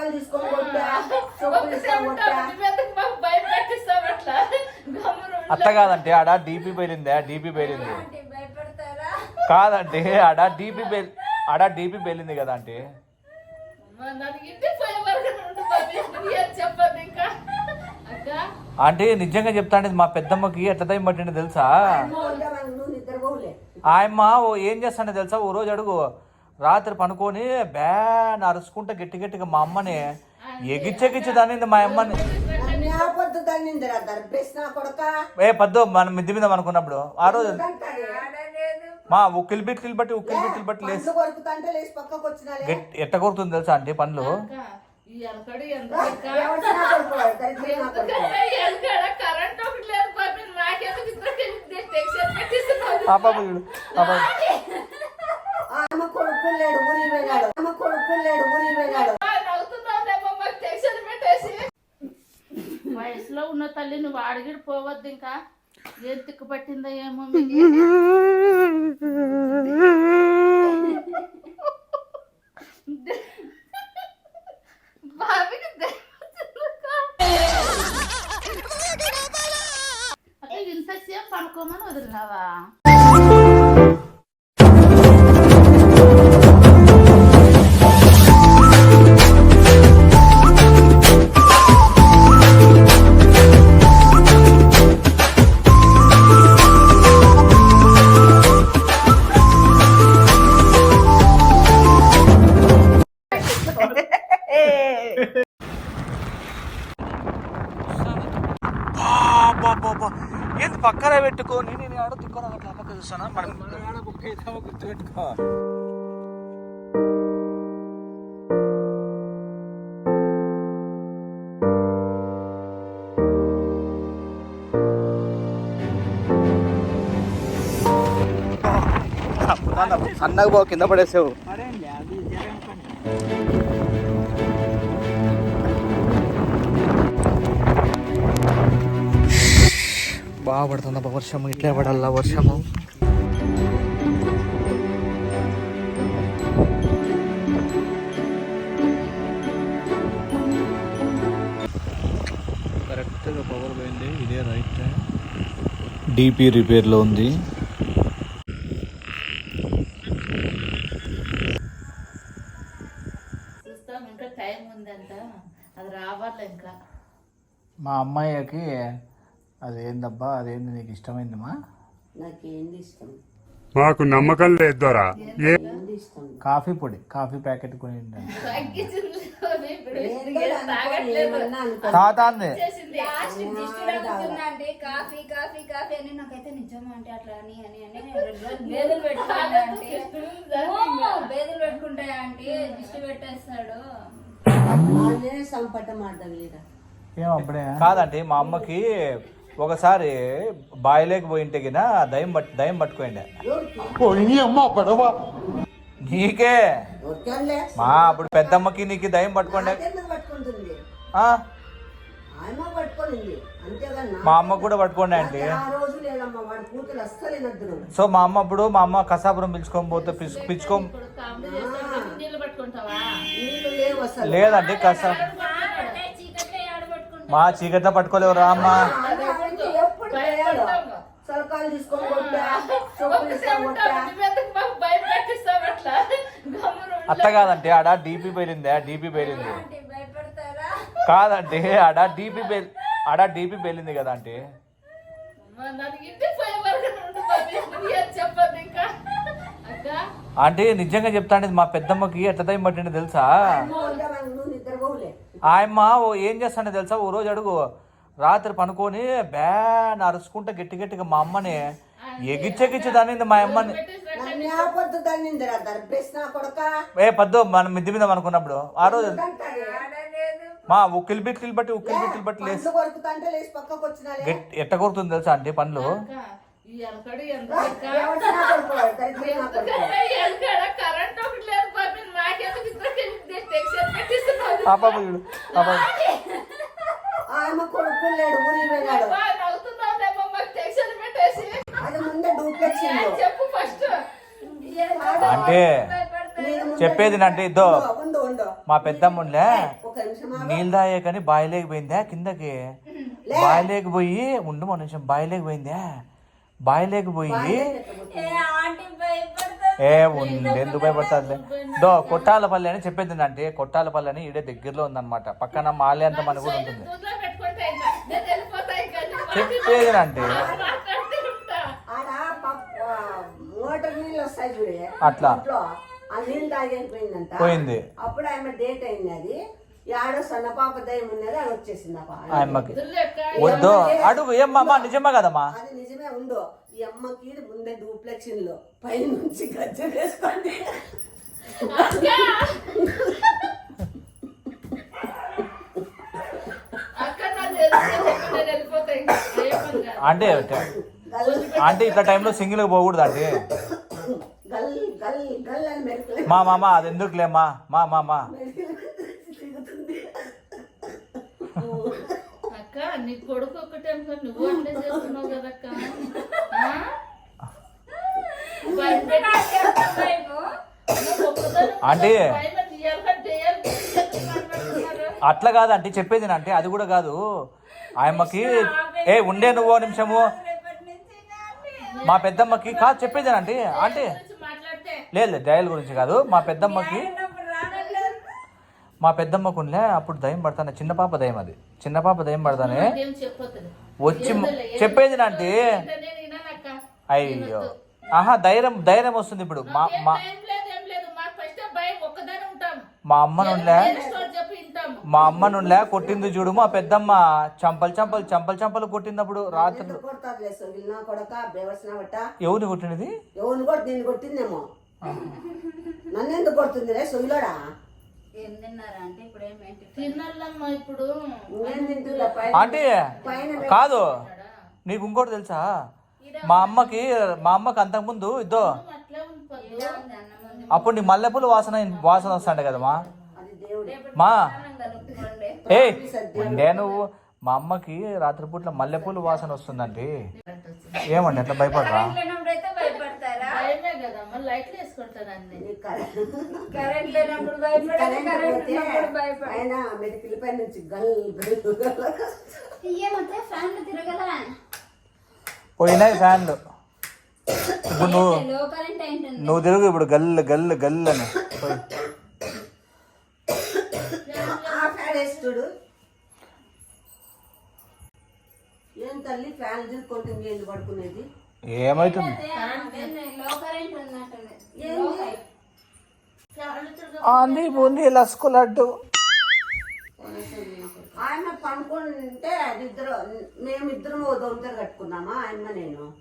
సొరకాయలు తీసుకొని కొట్టా, చొప్పులు తీసుకొని కొట్టా. అట్లా కాదంటే ఆడ డీపీ పేలిందే, డీపీ పేలింది కాదంటే ఆడ డీపీ పేలింది కదా అంటే. అంటే నిజంగా చెప్తా అంటే మా పెద్దమ్మకి ఎట్లా దయ్యం పట్టిండే తెలుసా? ఆయమ్మ ఏం చేస్తానే తెలుసా, ఓ రోజు అడుగు రాత్రి పనుకొని బ్యాన్ అరుచుకుంటా గట్టి గట్టిగా మా అమ్మని ఎగిచ్చెగిచ్చి దానింది మా అమ్మని. పద్దు మనం మిద్ది మీద అనుకున్నప్పుడు ఆ రోజు మా ఉక్కిలి బిట్లు బట్టి లేచి ఎట్ట కొడుతుంది తెలుసా అంటే పండ్లు. వయసులో ఉన్న తల్లి నువ్వు అడిగిడి పోవద్దు, ఇంకా ఏం తిక్కు పట్టిందో ఏమో. ఇంతసేపు పనుకోమని వదిలినావా? ఏంది పక్కన పెట్టుకొని నేను ఆడ తిక్కన అట్లా పక్క చూస్తానా మనం గుర్తుపెట్టుకో. అన్నకు బాగు కింద పడేసావు. బాగా పడుతుందబ్బా వర్షము, ఇట్లే పడాలా వర్షము. కరెక్ట్గా పవర్ పోయింది, ఇదే రైట్ టైం. డీపీ రిపేర్లో ఉంది. ఇంకా టైం ఉందంట, అది రావాలి. ఇంకా మా అమ్మాయికి అదేందబ్బా, అదేంది నీకు ఇష్టమైందమ్మా? నాకేంది ఇష్టం? మాకు నమ్మకం లేదు దొరా. కాఫీ పొడి, కాఫీ ప్యాకెట్ కొని తాతాంది. కాఫీ కాఫీ కాఫీ అని నాకైతే నిజమా అంటే అట్లా అని అని అని బేదులు పెట్టుకుంటాయా అంటే దిష్టి పెట్టేస్తాడు. సంపట మాట్లాడలేదు ఏం అప్పుడే కాదంటే మా అమ్మకి ఒకసారి బాయిలోకి పోయింటే గిన దయ్యం పట్టుకోండి. నీకే మా అప్పుడు పెద్దమ్మకి నీకు దయ్యం పట్టుకోండి. మా అమ్మకు కూడా పట్టుకోండి అంటే. సో మా అమ్మ అప్పుడు మా అమ్మ కసాపురం పిలుచుకొని పోతే లేదండి కసా మా చీకట్లో పట్టుకోలేవురా అమ్మ. సొరకాయలు తీసుకొని కొట్టా, చొప్పులు తీసుకొని కొట్టా. అట్లా కాదంటే ఆడ డీపీ పేలిందే, డీపీ పేలింది కాదంటే ఆడ డీపీ పేలింది కదా అంటే. అంటే నిజంగా చెప్తా అంటే మా పెద్దమ్మకి ఎట్లా దయ్యం పట్టిండే తెలుసా? ఆయమ్మ ఏం చేస్తానే తెలుసా, ఓ రోజు అడుగు రాత్రి పనుకొని బ్యాన్ అరుచుకుంటా గట్టి గట్టిగా మా అమ్మని ఎగిచ్చెగిచ్చి దానింది మా అమ్మని. పద్దు మనం మిద్ది మీద అనుకున్నప్పుడు ఆ రోజు మా ఉక్కిలి బిట్లు బట్టి లేచి ఎట్ట కొడుతుంది తెలుసా అంటే పండ్లు. అంటే చెప్పేది అంటే ఇద్దో మా పెద్దమ్ముండే ఒక నిమిషం ఆగు. నీళ్ళు తాగే కానీ బాయిలేకి పోయిందా కిందకి బాయిలేకి పోయి ఉండు మన నిమిషం బాయిలేకి పోయిందా బాయిలేకి పోయి ఏ ఉండు ఎందుకు భయపడుతుంది కొట్టాలపల్లి అని చెప్పేది అంటే కొట్టాలపల్లి అని ఈడే దగ్గరలో ఉందన్నమాట పక్కన మాలి అంత మన కూడా ఉంటుంది చెప్పేది అంటే ఆడ మోటార్ నీళ్ళు వస్తాయి చూడే అట్లా ఆ నీళ్ళు తాగేపోయిందంట పోయింది అప్పుడు ఆమె డేట్ అయింది అది ఆడో సన్నపాప దయ్యం ఉన్నది అది వచ్చేసింది అమ్మకి వద్దు అడుగు ఏమ్మా నిజమా కదమ్మా అది నిజమే ఉందో ఈ అమ్మకి ముందే డూప్లెక్షన్ లో పై నుంచి గజ్జ వేసుకోండి అంటే అంటే ఇట్లా టైంలో సింగిల్ గా పోకూడదు అంటే గల్ గల్ గల్ అని మెరుకులే మా మామ అది ఎందుకులేమ్మా మా మామ అక్క నీ కొడుకు ఒక్కటే అనుకో నువ్వు అట్లే చేస్తున్నావు కదక్క అంటే అట్లా కాదు అంటే చెప్పేది అంటే అది కూడా కాదు ఆయమ్మకి ఉండే నువ్వు నిమిషము మా పెద్దమ్మకి కాదు చెప్పేది అంటే లేదు దయల గురించి కాదు మా పెద్దమ్మకు ఉండే అప్పుడు దయ్యం పడతానే చిన్న పాప దయ్యం అది చిన్న పాప దయ్యం పడతానే వచ్చి చెప్పేది అంటే అయ్యో ఆహా ధైర్యం వస్తుంది ఇప్పుడు మా అమ్మ నుండే కొట్టింది చూడు మా పెద్దమ్మ చంపలు కొట్టినప్పుడు రాత్రి ఎవరిని కొట్టినది ఎవరిని కొట్టి నేను కొట్టిందేమో నన్ను ఎందుకు కొడుతుంది రే సొయ్యలోడా అంటే కాదు నీకు ఇంకోటి తెలుసా మా అమ్మకి అంతకుముందు ఇద్దో అప్పుడు నీ మల్లెపూలు వాసన వస్తాండే కదమ్మా మా ఉండే నువ్వు మా అమ్మకి రాత్రిపూట్ల మల్లెపూలు వాసన వస్తుందండి ఏమండి అట్లా భయపడరా మెడికల్ పై నుంచి గల్ పోయినాయి ఫ్యాన్లు ఇప్పుడు నువ్వు తిరుగు ఇప్పుడు గల్లు గల్లు గల్లు అని చూడు ఏం తల్లి ఫ్యాన్ తిరుగుకుంటుంది ఎందుకు పడుకునేది ఏమైతుంది అంది బూంది లస్కు లడ్డు ఆయన పనుకుంటే అది మేమిద్దరం ఓ దొంతరు కట్టుకున్నామా ఆయమ్మ నేను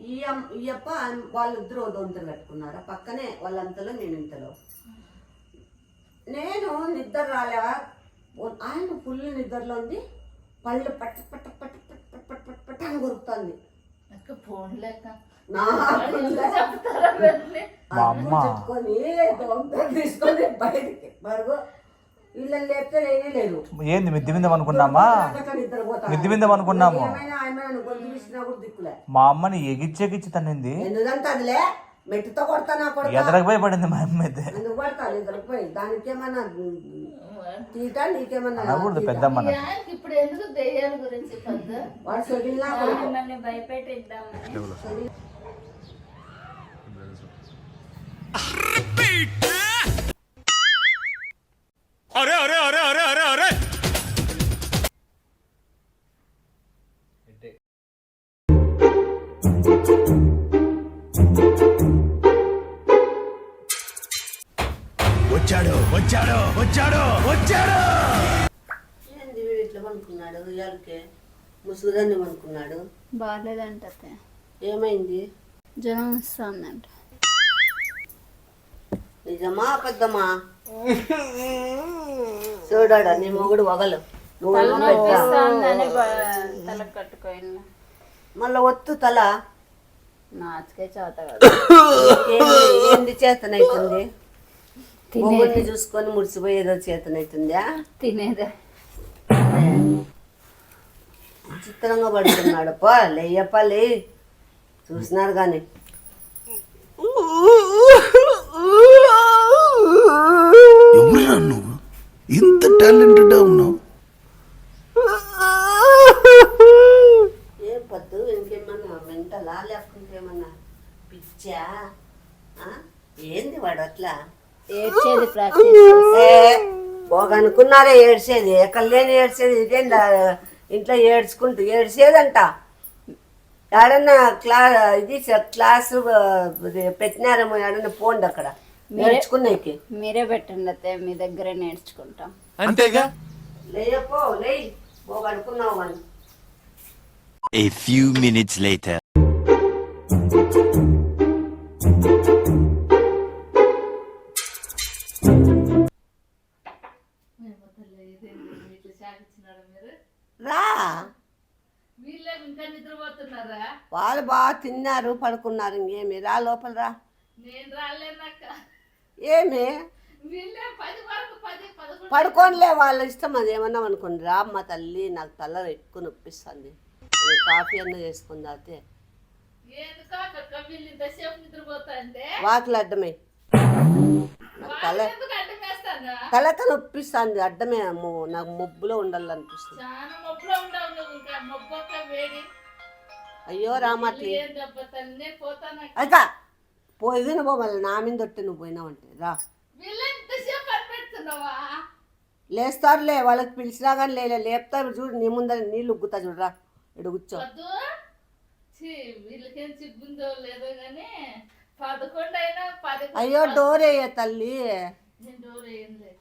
ఈ అప్ప వాళ్ళిద్దరు ఓ దొంతరు కట్టుకున్నారా పక్కనే వాళ్ళంతలో నేను ఇంతలో నేను నిద్ర రాలే ఆయన ఫుల్ నిద్రలో ఉంది పళ్ళు పట్ట పట్ట పట్ట పట్ట పట్ట పట్ట పట్ట అని కొరుకుతుంది చెప్పుకొని తీసుకొని బయటికి మరుగు వీళ్ళని లేపితే లేనే లేదు ఏంది మిద్ది మీద అనుకున్నామా మిద్ది మీద అనుకున్నాము మా అమ్మని ఎగిచ్చి తన్నింది ఎందుకంటే అదిలే మెట్టుతో కొడతానా ఎదరకు భయపడింది మా అమ్మ అయితే ఎందుకు పడతాను ఎదరకు పోయి దానికేమన్నా తీట నీకేమన్నా అనకూడదు పెద్దమ్మ ఇప్పుడు ఎందుకు దెయ్యాల గురించి వాడు సొగిలినా భయపెట్టిద్దామని అరే అరే అరే అరే అరే అరే వచ్చాడు వచ్చాడు వచ్చాడు వచ్చాడు ఏంది వీడు ఇట్లా పనుకున్నాడు ఇయాలకే ముసుగుదాన్ని పనుకున్నాడు బాగాలేదంట ఏమైంది జ్వరం వస్తుందంట నిజమా అబద్ధమా చూడాడా నీ మొగుడు వగలు తల కట్టుకోయింది మళ్ళా ఒత్తు తల నాచుకే చేత ఏంది చేతనైతుంది మొగుడిని చూసుకొని ముడిసిపోయేదో చేతనైతుందా తినేదే చిత్రంగా పడుతున్నాడు పా లేయప్ప లే చూసినారు కానీ సైలెంట్గా ఉన్నావు? ఏం పద్దు ఇంకేమన్నా మెంటలా లేకుంటే ఏమన్నా పిచ్చా ఆ? ఏంది వాడు అట్లా ఏడ్చేది ప్రాక్టీస్ అనుకున్నారే ఏడ్చేది ఎక్కడ లేని ఏడ్చేది ఇదేందా ఇంట్లో ఏడ్చేదంట ఏడన్నా క్లాసు పెట్టినారేమో ఏడన్నా పోండి అక్కడ నేర్చుకున్నాకి. మీరే పెట్టండి అత్తే, మీ దగ్గరే నేర్చుకుంటాం. అంతేగా. లేయపో లేయి అనుకున్నావు అని. A few minutes later. రా వీళ్ళే ఇంకా నిద్రపోతున్నారా? వాళ్ళు బాగా తిన్నారు పడుకున్నారు. ఇంకేమి రా లోపల రా. నేను రాలేనక్క. ఏమి వీళ్ళే 10 వరకు 10-11 పడుకోనిలే వాళ్ళ ఇష్టం. అది ఏమన్నా అనుకోండి. రా అమ్మ తల్లి, నాకు తల ఎక్కువ నొప్పిస్తుంది. కాఫీ అన్న చేసుకుంది అయితే ఎందుకో అక్క వీళ్ళు ఇంతసేపు నిద్రపోతా అంటే వాకిలు అడ్డమే తలక నొప్పిస్తుంది. అడ్డమే అమ్మో, నాకు మొబ్బులో ఉండాలనిపిస్తుంది. చాలా మొబ్బులో ఉండవు నువ్వు. ఇంకా మొబ్బొక్క వేడి. అయ్యో రామట్లే ఏం దెబ్బతాను, నేను పోతాను. అయితే పోయి నువ్వు మళ్ళీ నా మీద దొట్టి నువ్వు పోయినావంటే రా. వీళ్ళే ఇంతసేపు పనిపెడుతున్నావా? లేస్తారులే, వాళ్ళకి పిలిచినా కానీ లేపుతారు. చూడు నీ ముందర నీళ్ళు ఉగ్గుతా చూడరా. ఇడు కూర్చో. వీళ్ళకేం చిగ్గుందో లేదో గానీ 11 అయినా 10. అయ్యో డోర్ వేయ తల్లి. నేను డోర్ ఏం లేక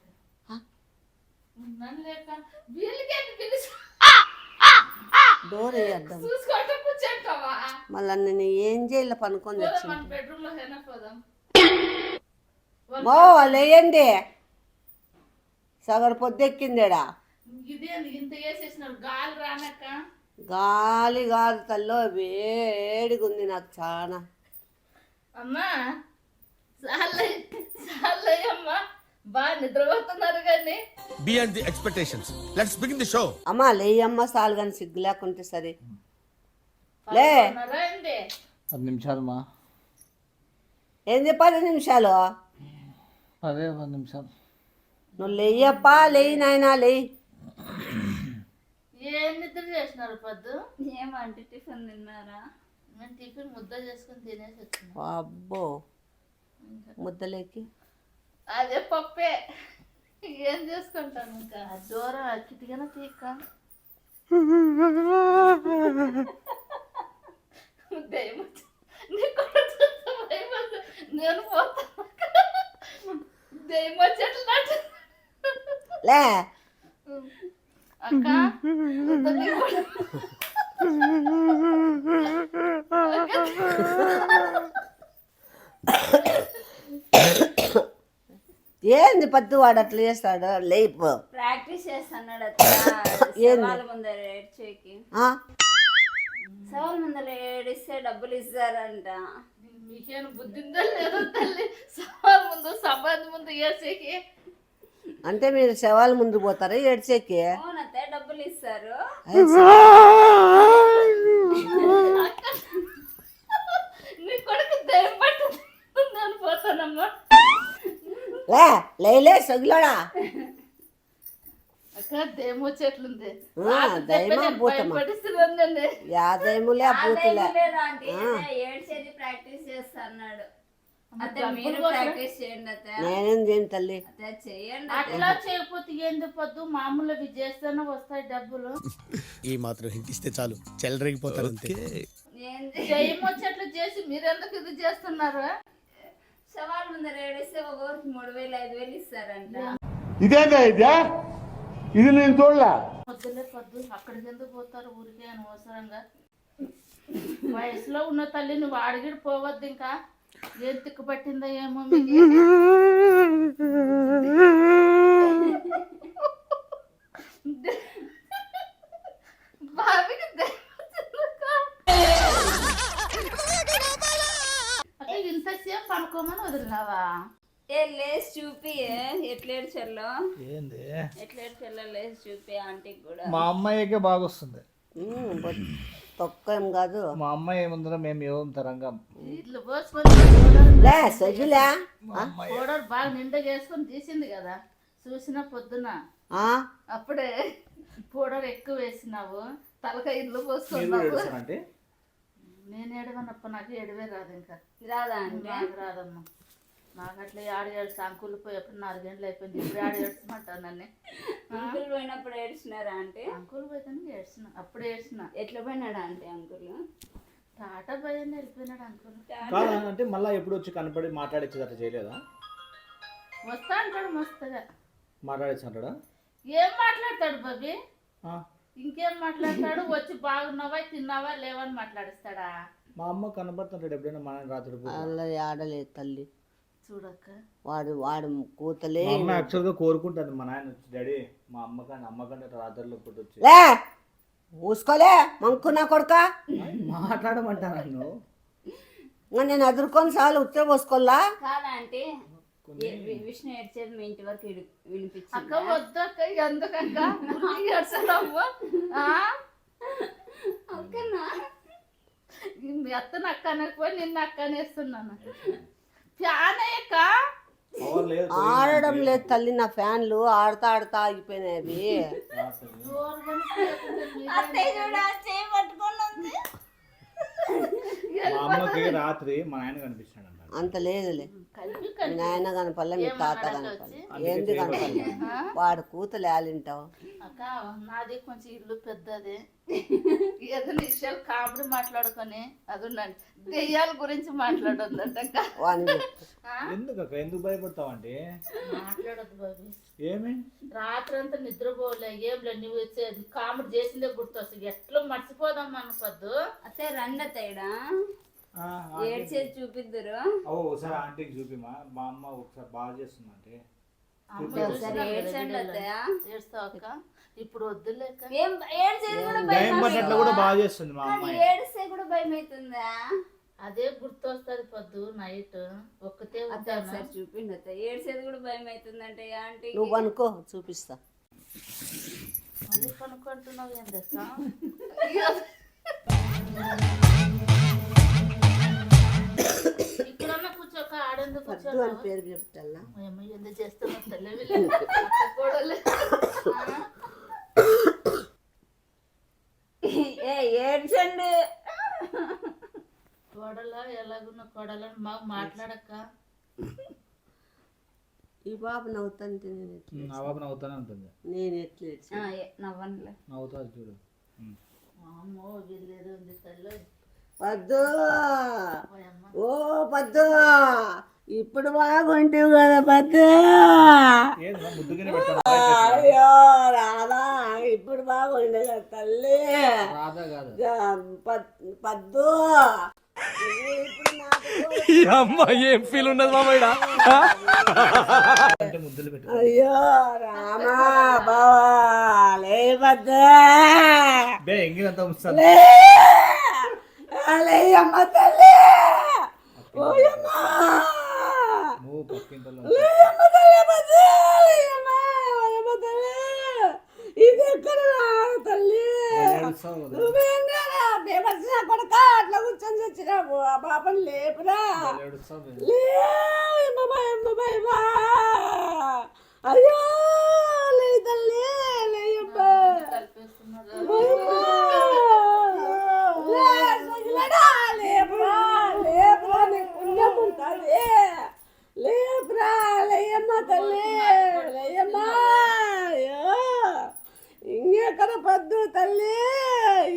ఉన్నాను లేక వీళ్ళకేం పిలిచి డోర్ వేయద్దాం. చూసుకుంటూ కూర్చుంటావా? మళ్ళీ నేను ఏం చేయాలి పనుకొని మన తెచ్చింది. బెడ్రూమ్ లో అయినా పోదాం. మో వాళ్ళు వేయండి. సగడు పొద్దెక్కిందేడా. ఇదేంది ఇంత వేసేసినారు? గాలి రానక్క. గాలి గాలి తల్లో వేడిగా ఉంది నాకు చాలా. అమ్మా చాలయ్యమ్మా, బాగా నిద్రపోతున్నారు కానీ. Beyond the expectations. Let's begin the show. అమ్మా లేయమ్మ సాలు కానీ సిగ్గు లేకుంటే సరే లే. రండి. 10 నిమిషాలు మా. ఏంది 10 నిమిషాలు? అదే 10 నిమిషాలు. నువ్వు లేయప్పా, లేయి నాయనా లేయి. ఏం నిద్ర చేసినారు పొద్దు? ఏమంటే టిఫిన్ తిన్నారా? నేను టిఫిన్ ముద్ద చేసుకుని తినేసి వచ్చిన. అబ్బో ముద్దలేకి అదే పప్పే. ఏం చేసుకుంటాను ఇంకా. దూరం కిటికీన తీక్క నేను పోతాను. దెయ్యం వచ్చేట్లు లే. అక్క ఏంది పద్దు వాడు అట్లా చేస్తాడు? లేపు. ప్రాక్టీస్ చేస్తున్నాడు అత్త. సవాళ్ళ ముందర ఏడ్చేకి. సవాళ్ళ ముందర ఏడిస్తే డబ్బులు ఇస్తారంట. మీకేను బుద్ధి ఉందా లేదో తల్లి? సవాల్ ముందు సమాధి ముందు వేసేకి అంటే మీరు శవాల ముందు పోతారా ఏడ్చేకి? అవునత్తే, డబ్బులు ఇస్తారు. నీ కొడుకు దయ్యం పట్టింది పోతానమ్మా. లేలే సొగిలోడా. అక్క దయ్యం వచ్చేట్లుంది. దయమా భూతమా? యా దయములే భూతులే. ఏడ్చేది ప్రాక్టీస్ చేస్తున్నాడు. అత్తే మీరు ప్రాక్టీస్ చేయండి అత్తే. నేనేం చేయను తల్లి. అత్తే చేయండి. అట్లా చేయకపోతే ఏంది పొద్దు? మామూలు అవి చేస్తేనే వస్తాయి డబ్బులు. ఈ మాత్రం హింట్ ఇస్తే చాలు, చెల్లరగిపోతారు అంతే. దయ్యం వచ్చేట్లు చేసి మీరెందుకు ఇది చేస్తున్నారు? సవాళ్ళ ముందర ఏడిస్తే ఒక్కొక్కరికి 3000-5000 ఇస్తారంట. ఇదేందా ఇదే? ఇది నేను చూడలే. వద్దులే పొద్దు, అక్కడికి ఎందుకు పోతారు ఊరికే అనవసరంగా. వయసులో ఉన్న తల్లి నువ్వు అడిగిడి పోవద్దు. ఇంకా ఏం తిక్కు పట్టిందో ఏమో మీకు. బాబీకి ఇంతసేపు పడుకోమని వదిలినావా? ఏ లేస్ చూపి ఎట్లేడ్చల్లో. ఏంది ఎట్లేడ్చల్లో లేస్ చూపి ఆంటీకి కూడా. మా అమ్మాయికే బాగా వస్తుంది. తొక్క ఏం కాదు. మా అమ్మాయి ముందర మేము ఏం తరంగా ఇట్లా పోసుకొని సొగిలే పౌడర్ బాగా నిండా చేసుకొని తీసింది కదా. చూసిన పొద్దున ఆ? అప్పుడే పౌడర్ ఎక్కువ వేసినావు, తలకాయ ఇల్లు మీరు కూడా పోసుకున్నావు. ఏడుస్తారంటే నేను ఏడవనప్ప, నాకు ఏడవే రాదు ఇంకా. రాదా అంటే నాకు రాదమ్మా, నాకు అట్లా ఆడ ఏడుస్తా. అంకుల్ పోయి ఎప్పుడు 4 గంటలు అయిపోయింది, ఇప్పుడు ఆడ ఏడ్చమంటావు నన్ను. అంకుల్ పోయినప్పుడు ఏడ్చినారా అంటే అంకుల్ పోయితే ఏడ్చిన, అప్పుడు ఏడ్చిన. ఎట్లా పోయినాడా అంటే అంకుల్ టాటా భయాన్ని వెళ్ళిపోయినాడు అంకుల్. కాదు అంటే మళ్ళీ ఎప్పుడు వచ్చి కనపడి మాట్లాడించేది అట్లా చేయలేదా? వస్తా అంటాడు మస్తుగా. మాట్లాడించాడా? ఏం మాట్లాడతాడు బాబీ? ఇంకేం మాట్లాడతాడు? వచ్చి బాగున్నావా, తిన్నావా, లేవని మాట్లాడిస్తాడా? మా అమ్మ కనబడుతుంటాడు ఎప్పుడైనా మన రాత్రి పూట. అలా ఆడలేదు తల్లి, చూడక్క. వాడు కూతలే. మా అమ్మ యాక్చువల్గా కోరుకుంటుంది మా నాయన వచ్చి, డాడీ మా అమ్మకంటే రాత్రిలో పూట వచ్చి లే మూసుకోలే మంకున్నా కొడుక. మాట్లాడమంటాను నన్ను. నేను ఎదుర్కొని చాలు ఉత్తర పోసుకోల్లా. కాదా అంటే విష్ణు ఏడ్చేది మీ ఇంటి వరకు వినిపించింది. అక్క వద్దక్క, ఎందుకక్క ఏడ్చడమ్మ? ఓకేనా? మీ అత్తను అక్క అనకపోయి నిన్న అక్క అనేస్తున్నాను. ఫ్యాన్ అయ్యక్క ఆడడం లేదు తల్లి, నా ఫ్యాన్లు ఆడతా ఆగిపోయినాయి అవి. అత్తయ్య చూడ చేయి పట్టుకొని ఉంది. మా అమ్మకి రాత్రి మా నాయన కనిపిస్తాడు అంట. అంత లేదులే, కలిపి మీ నాయన కనపల్లె, మీ తాత కనపల్లె, ఏంది కనపల్లె. వాడు కూతలు ఏలింటావు. అక్క నాది కొంచెం ఇల్లు పెద్దది, ఏదైనా విషయాలు కామెడీ మాట్లాడుకొని అది ఉండండి, దెయ్యాల గురించి మాట్లాడొద్దంట అక్క. వాడిని చెప్పు. ఎందుకు ఎందుకు భయపడతావు అంటే? మాట్లాడద్దు బాబు. ఏమి రాత్రి అంతా నిద్రపోలే, ఏం లే, నువ్వు కామెడీ చేసిందే గుర్తొస్తుంది. ఎట్లా మర్చిపోదాం అనుకోద్దు. అత్తయ్య రండి అత్తయ్యడా, ఏడ్చేది చూపిద్దురు. ఒకసారి ఆంటీకి చూపిమా, మా అమ్మ ఒకసారి బాగా చేస్తుంది అంటే. ఏడ్చండి అత్తయ్య. ఏడుస్తావు అక్క? ఇప్పుడు వద్దులేక. ఏం ఏడ్చేది కూడా భయం భయం పడ్డట్లు కూడా బాగా చేస్తుంది మా అమ్మాయి. ఏడిస్తే కూడా భయం అవుతుందా? అదే గుర్తొస్తుంది పొద్దు నైట్ ఒక్కతే ఉంటాను. ఒకసారి చూపిండి అత్తయ్య, ఏడ్చేది కూడా భయం అవుతుందంటే ఆంటీ. నువ్వు అనుకో చూపిస్తా. మళ్ళీ కనుక్కుంటున్నావు ఏందక్క? ఇక్కడన్నా కూర్చోక ఆడేందుకు పద్దు కూర్చోను? అని పేరు చెప్తాలా? ఎందుకు చేస్తున్నా తెలివి కూడా ఏడ్చండి. కోడలా ఎలాగున్న కోడలని మాకు మాట్లాడక్క. ఈ బాబు నవ్వుతాంటే నేను ఎట్లా ఆ బాబు నవ్వుతానే ఉంటుంది. నేను ఎట్లా ఏడ్చా? నవ్వండి. నవ్వుతుంది చూడు. అమ్మో వీళ్ళేదో ఉంది తల్లి. పద్దు, ఓయమ్మ. ఓ పద్దు, ఇప్పుడు బాగుంటావు కదా పద్దు. ఏంది ముద్దుగానే పెడతాను. అయ్యో రాదా, ఇప్పుడు బాగుండే కదా తల్లి. రాధా కాదు పద్దు, ఇప్పుడు నాకు అమ్మ ఏం ఫీల్ ఉన్నది మామయ్య అంటే ముద్దులు పెట్టు. అయ్యో రామా బావా లే పద్దు, బే ఎంగినంత ఉంచుతాను. లేయమ్మ తల్లి, ఓయమ్మ నువ్వు పక్కింటలో లేయమ్మ తల్లి పద్దు, లేయమ్మ ఓయమ్మ తల్లి, ఇది ఎక్కడ రా తల్లి? నువ్వేం కదా బేబర్సిన కొడుక, అట్లా కూర్చొని వచ్చినావు. ఆ పాపని లేపురా. అయ్యో లే తల్లి, లేయమ్మా. లేపురా లేపురా, నీకు పుణ్యం ఉంటుంది. లేపురా లేయమ్మ తల్లి, లేయమ్మా. అయ్యో ఇంకెక్కడ పద్దు తల్లి,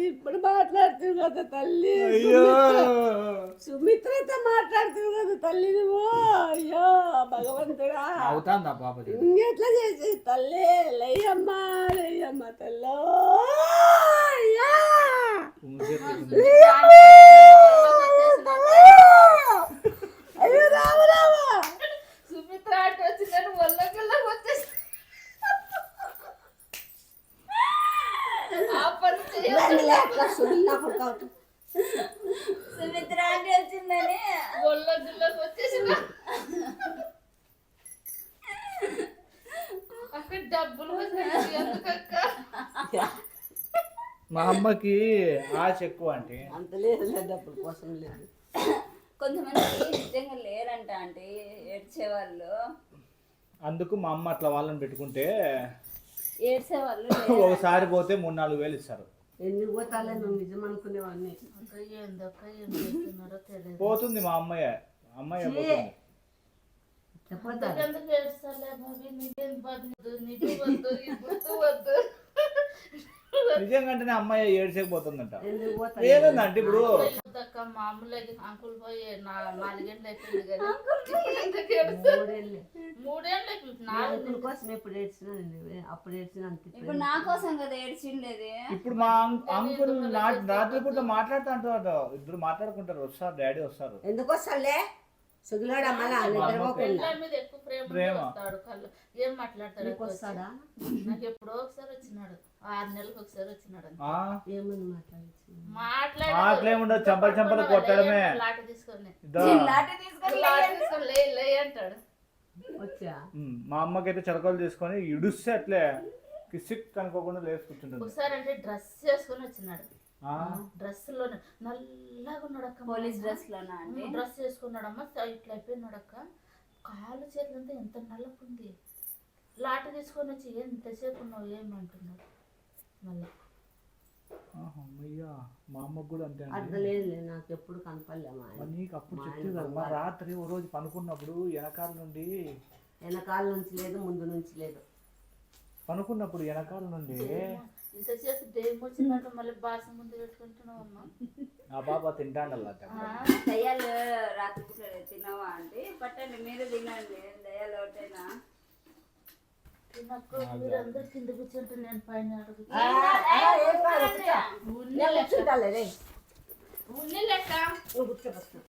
ఇప్పుడు మాట్లాడుతావు కదా తల్లి. సుమిత్రతో మాట్లాడుతావు కదా తల్లి నువ్వు. అయ్యో భగవంతుడా, అవుతాందా పాప? ఇంకెట్లా చేసి తల్లి, లేయమ్మా లేయమ్మ తల్లో. అయ్యో రావు రావు, సుమిత్ర అంటే వచ్చిందని ఒళ్ళగిల్ల వచ్చేసి సుమిత్ర అంటే వచ్చిందని ఒళ్ళగిల్లకు వచ్చేసి అక్కడ డబ్బులు ఎందుకక్క? మా అమ్మకి ఆశ ఎక్కువ అంటే. అంత లేదు డబ్బుల కోసం లేదు. కొంతమంది నిజంగా లేరంట అంటే ఏడ్చేవాళ్ళు. అందుకు మా అమ్మ అట్లా వాళ్ళని పెట్టుకుంటే ఏడ్చేవాళ్ళు ఒకసారి పోతే 3-4 వేలు ఇస్తారు. ఎందుకు పోతాలే నువ్వు నిజం అనుకునేవాడిని. అక్క ఏందక్క ఏం చేస్తున్నారో తెలియదు. పోతుంది మా అమ్మాయి పోతుంది. చెప్పొద్దు ఎందుకు ఏడుస్తాలే బాబీ, నీకేం బాధ, నీకు వద్దు ఇప్పుడు వద్దు. నిజంగానే అమ్మాయి ఏడ్చేకపోతుందంట. ఎందుకు పోతా ఏదంటే ఇప్పుడు అక్క మామూలుగా అంకుల్ పోయి 4 గంటలు అయిపోయింది కదా, ఇప్పుడు ఎందుకు ఏడుస్తారు? 3 ఏళ్ళు అయిపోయింది. 4 అంకుల్ కోసం ఎప్పుడు ఏడ్చినా నేను అప్పుడు ఏడ్చినా అనిపిస్తుంది. ఇప్పుడు నా కోసం కదా ఏడ్చిండేది. ఇప్పుడు మా అంకుల్ రాత్రి పూట మాట్లాడుతూ అంటారు, ఇద్దరు మాట్లాడుకుంటారు, వస్తారు డాడీ వస్తారు. ఎందుకు వస్తాలే సుగులాడా మళ్ళా నిద్రపోకుండా పిల్లల మీద ఎక్కువ ప్రేమ వస్తాడు. కళ్ళు ఏం మాట్లాడతాడు? వస్తాడా? నాకు ఎప్పుడో ఒకసారి వచ్చినాడు, 6 నెలలకు ఒకసారి వచ్చినాడు. ఏమని మాట్లాడచ్చు? మాట్లాడేముండదు, చంపలు కొట్టడమే. లాట తీసుకొని లాఠీ తీసుకొని లాట తీసుకొని లే అంటాడు. వచ్చా మా అమ్మకైతే చిరకలు తీసుకొని ఇడుస్తే అట్లే కిసిక్ అనుకోకుండా లేచి కూర్చుంటుంది. ఒకసారి అంటే డ్రెస్ చేసుకొని వచ్చినాడు, డ్రెస్ లో నల్లగా ఉన్నాడు అక్క. పోలీస్ డ్రెస్ లోనా అండి? డ్రెస్ చేసుకున్నాడమ్మా, ఇట్లా అయిపోయినాడు అక్క. కాళ్ళు చేతులంతా ఎంత నల్లకుంది. లాట తీసుకొని వచ్చి ఎంతసేపు ఉన్నావు ఏమంటున్నాడు మళ్ళీ. అయ్యా మా అమ్మకు కూడా అంతే అర్థం లేదు, నాకు ఎప్పుడు కనపడలేమా. నీకు అప్పుడు చెప్తే కదా, రాత్రి ఓ రోజు పనుకున్నప్పుడు వెనకాల నుండి, వెనకాల నుంచి లేదు ముందు నుంచి లేదు, పనుకున్నప్పుడు వెనకాల నుండి ఇంతసేపు దెయ్యం వచ్చిందంటే మళ్ళీ బాస ముందు పెట్టుకుంటున్నావు అమ్మా. ఆ బాబా తింటాడల్లా. దయ్యాలు రాత్రి తినవా అంటే పట్టండి మీరు తినండి, దయ్యాలు ఒకటేనా? నాకు మీరందరూ కింద కూర్చుంటే నేను పైన కూర్చుంటాలే రే ఉన్ని లెక్క నువ్వు కూర్చోబెట్టు.